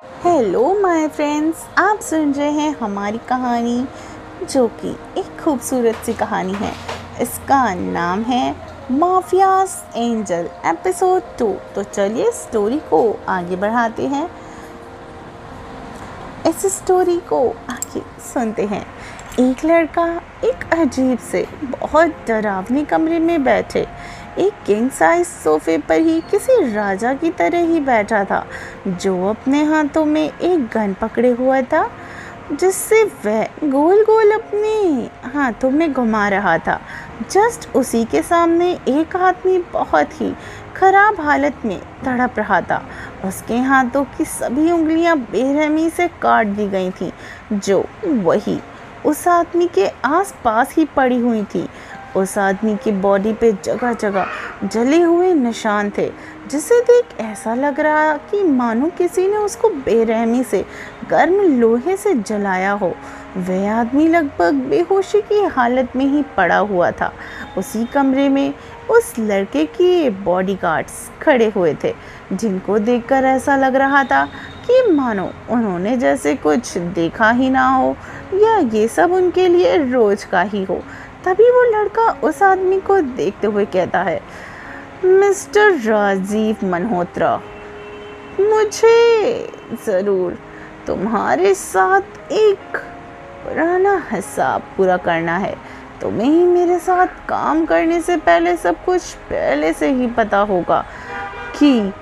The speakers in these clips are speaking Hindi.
हेलो माय फ्रेंड्स, आप सुन रहे हैं हमारी कहानी जो कि एक खूबसूरत सी कहानी है। इसका नाम है माफियाज एंजल एपिसोड 2। तो चलिए स्टोरी को आगे बढ़ाते हैं। इस स्टोरी को आगे सुनते हैं। एक लड़का एक अजीब से बहुत डरावने कमरे में बैठे एक किंग साइज सोफे पर ही किसी राजा की तरह ही बैठा था, जो अपने हाथों में एक गन पकड़े हुआ था जिससे वह गोल गोल अपने हाथों में घुमा रहा था। जस्ट उसी के सामने एक आदमी बहुत ही खराब हालत में तड़प रहा था। उसके हाथों की सभी उंगलियां बेरहमी से काट दी गई थीं, जो वही उस आदमी के आसपास ही पड़ी हुई थी। उस आदमी की बॉडी पे जगह जगह जले हुए निशान थे, जिसे देख ऐसा लग रहा कि मानो किसी ने उसको बेरहमी से गर्म लोहे से जलाया हो। वह आदमी लगभग बेहोशी की हालत में ही पड़ा हुआ था। उसी कमरे में उस लड़के के बॉडीगार्ड्स खड़े हुए थे, जिनको देखकर ऐसा लग रहा था कि मानो उन्होंने जैसे कुछ देखा ही ना हो या ये सब उनके लिए रोज का ही हो। तभी वो लड़का उस आदमी को देखते हुए कहता है, मिस्टर राजीव मल्होत्रा, मुझे ज़रूर तुम्हारे साथ एक पुराना हिसाब पूरा करना है। तुम्हें ही मेरे साथ काम करने से पहले सब कुछ पहले से ही पता होगा कि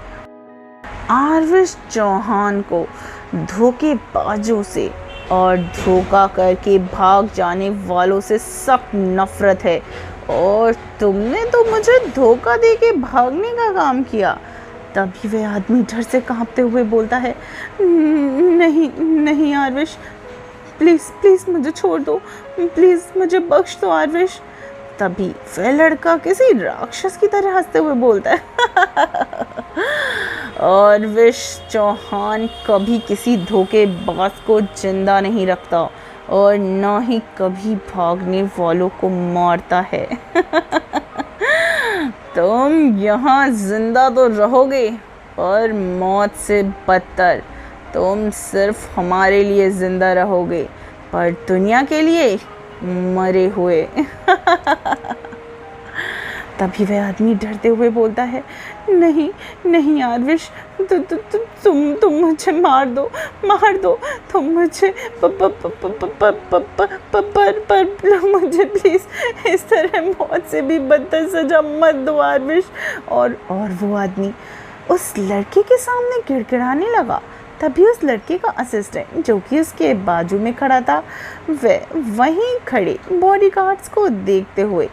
आरविश चौहान को धोखेबाजों से और धोखा करके भाग जाने वालों से सख्त नफरत है, और तुमने तो मुझे धोखा देके भागने का काम किया। तभी वह आदमी डर से कांपते हुए बोलता है, नहीं नहीं आरविश, प्लीज़ प्लीज़ मुझे छोड़ दो, प्लीज़ मुझे बख्श दो आरविश। तभी वह लड़का किसी राक्षस की तरह हंसते हुए बोलता है, आरविश चौहान कभी किसी धोखेबाज को जिंदा नहीं रखता और ना ही कभी भागने वालों को मारता है। तुम यहाँ जिंदा तो रहोगे, पर मौत से बदतर तुम सिर्फ हमारे लिए जिंदा रहोगे, पर दुनिया के लिए मरे हुए। तभी वह आदमी डरते हुए बोलता है, नहीं नहीं आरविश, तुम मुझे मार दो, तुम मुझे पर मुझे प्लीज़ इस तरह मौत से भी बदतर सजा मत दो आरविश। और वो आदमी उस लड़के के सामने गिड़गिड़ाने लगा। तभी उस लड़के का असिस्टेंट, जो कि उसके बाजू में खड़ा था, वह वहीं खड़े बॉडीगार्ड्स को देखते हुए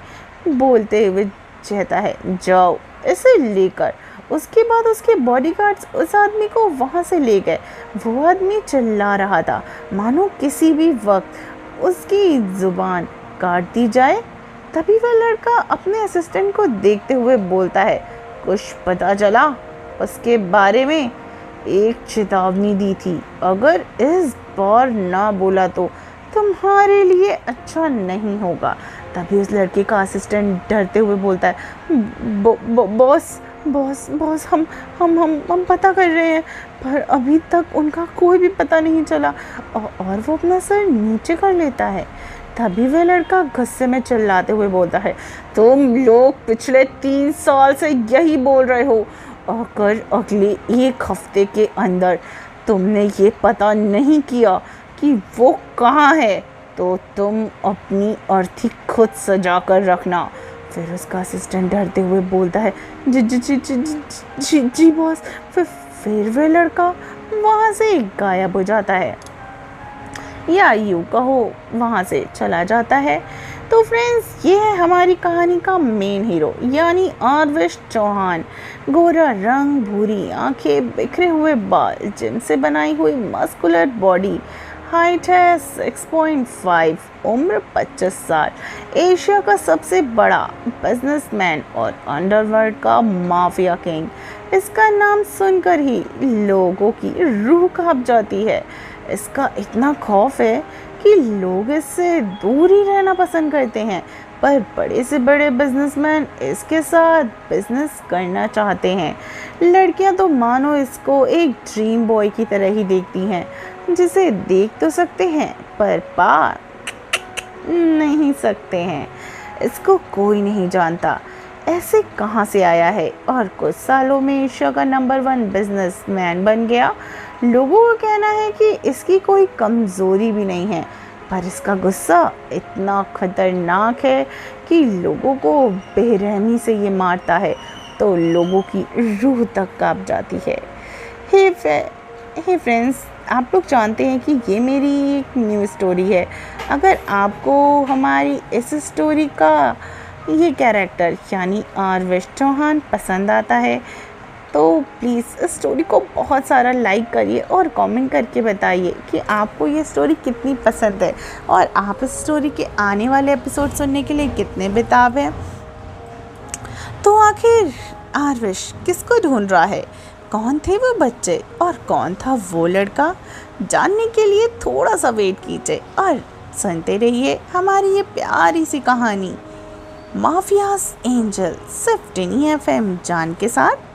बोलते हुए कहता है, जाओ इसे लेकर। उसके बाद उसके बॉडीगार्ड्स उस आदमी को वहाँ से ले गए। वो आदमी चिल्ला रहा था, मानो किसी भी वक्त उसकी ज़ुबान काट दी जाए। तभी वह लड़का अपने असिस्टेंट को देखते हुए बोलता है, कुछ पता चला? उसके बारे में एक चेतावनी दी थी, अगर इस बार ना बोला तो तुम्हारे लिए अच्छा नहीं होगा। तभी उस लड़के का असिस्टेंट डरते हुए बोलता है, बॉस बॉस बॉस हम पता कर रहे हैं, पर अभी तक उनका कोई भी पता नहीं चला। और वो अपना सर नीचे कर लेता है। तभी वह लड़का गुस्से में चिल्लाते हुए बोलता है, तुम लोग पिछले 3 साल से यही बोल रहे हो, अगर अगले 1 हफ्ते के अंदर तुमने ये पता नहीं किया कि वो कहाँ है, तो तुम अपनी अर्थी खुद सजा कर रखना। फिर उसका असिस्टेंट डरते हुए बोलता है, जी जी जी जी जी जी बॉस। फिर वह लड़का वहाँ से गायब हो जाता है, या यूँ कहो वहाँ से चला जाता है। तो फ्रेंड्स, ये है हमारी कहानी का मेन हीरो, यानी आरविश चौहान। गोरा रंग, भूरी आंखें, बिखरे हुए बाल, जिम से बनाई हुई मस्कुलर बॉडी, हाइट है 6.5, उम्र 25 साल, एशिया का सबसे बड़ा बिजनेसमैन और अंडरवर्ल्ड का माफिया किंग। इसका नाम सुनकर ही लोगों की रूह कांप जाती है। इसका इतना खौफ है कि लोग इससे दूर ही रहना पसंद करते हैं, पर बड़े से बड़े बिजनेसमैन इसके साथ बिजनेस करना चाहते हैं। लड़कियां तो मानो इसको एक ड्रीम बॉय की तरह ही देखती हैं, जिसे देख तो सकते हैं पर पा नहीं सकते हैं। इसको कोई नहीं जानता ऐसे कहाँ से आया है और कुछ सालों में एशिया का नंबर 1 बिजनेसमैन बन गया। लोगों का कहना है कि इसकी कोई कमज़ोरी भी नहीं है, पर इसका गुस्सा इतना खतरनाक है कि लोगों को बेरहमी से ये मारता है तो लोगों की रूह तक कांप जाती है। हे फ्रेंड्स, आप लोग जानते हैं कि ये मेरी एक न्यू स्टोरी है। अगर आपको हमारी इस स्टोरी का ये कैरेक्टर यानी आरविश चौहान पसंद आता है तो प्लीज़ इस स्टोरी को बहुत सारा लाइक करिए और कमेंट करके बताइए कि आपको ये स्टोरी कितनी पसंद है और आप इस स्टोरी के आने वाले एपिसोड सुनने के लिए कितने बेताब हैं। तो आखिर आरविश किसको ढूंढ रहा है? कौन थे वो बच्चे और कौन था वो लड़का? जानने के लिए थोड़ा सा वेट कीजिए और सुनते रहिए हमारी ये प्यारी सी कहानी माफियाज एंजल सिर्फ टिनी FM जान के साथ।